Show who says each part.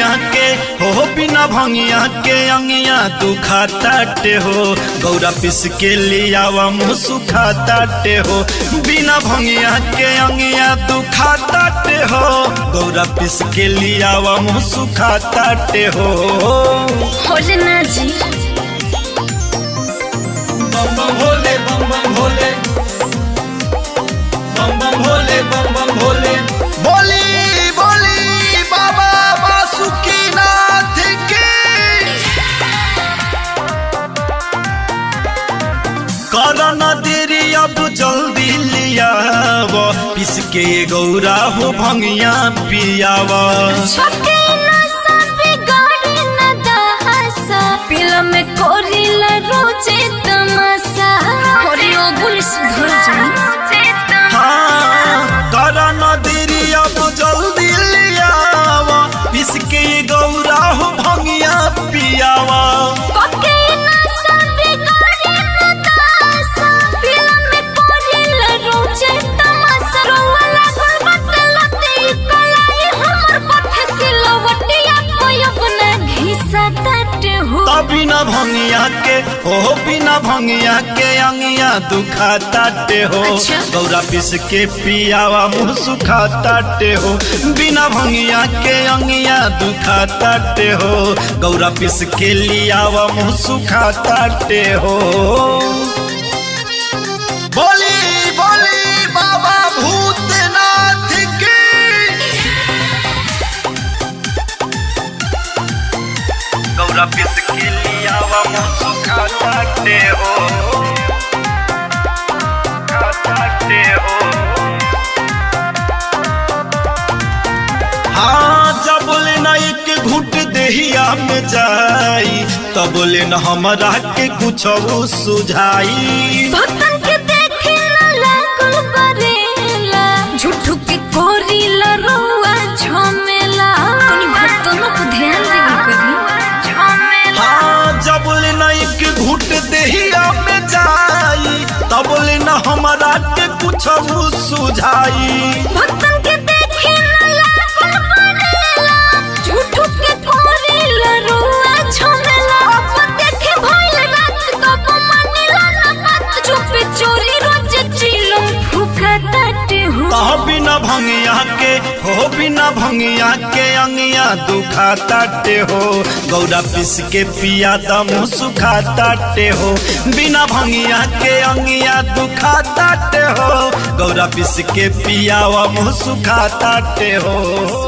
Speaker 1: भंगिया के हो बिना भंगिया के अंगिया दुखाताटे हो गौरा पिस के लियावा मुँह सुखाताटे हो बिना भंगिया के अंगिया दुखाताटे हो गौरा पिस के लियावा मुँह सुखाताटे हो
Speaker 2: ना जी
Speaker 1: बम बम भोले बम बम भोले बम बम भोले बम बम भोले बोली बोली बाबा बासुकीनाथ की करना देरी अब जल्दी लियाव पिस के गौरा हो भंगिया पियावा
Speaker 2: में कोरिला रोजे तमाशा कोरियो पुलिस धर जाई
Speaker 1: हाँ करना देरी अब जल्दी लियावा पिस के गौरा हो भंगिया पियावा बिना भंगिया के हो बिना भंगिया के अंगिया दुखाताटे हो गौरा पिस के पियावा मुँह सुखाताटे हो बिना भंगिया के अंगिया दुखाताटे हो गौरा पिस के लियावा मुँह सुखाताटे हो बोली बोली बाबा भूतनाथ की गौरा पिस के लियावा मुँह सुखाताटे हो खाताटे हो हाँ जब बोले ना एक घुट देहिया में जाई तब बोले न हमरा के कुछ सुझाई
Speaker 2: भक्तन के देखे ना लागल बरेला झूठू के कोरिला रोआ झमेला कोनी भक्तन को ध्यान देवे करी
Speaker 1: हाँ जब बोले न एक घुट देहिया में जाई तब बोले न हमरा के कुछ सुझाई
Speaker 2: भक्तन के देखे ना लागल बरेला झूठू के कोरिला रोआ झमेला अब देखे भइल रात कब मानेला ना बात चुप चोरी रोज चिलो फुकताटे हो
Speaker 1: कह बिना भंगिया के हो बिना भंगिया के अंगिया दुखाताटे हो गौरा पिस के पिया दम सुखाताटे हो बिना भंगिया के अंगिया दुखाताटे हो गौरा पिस के पियावा मुँह सुखाताटे हो।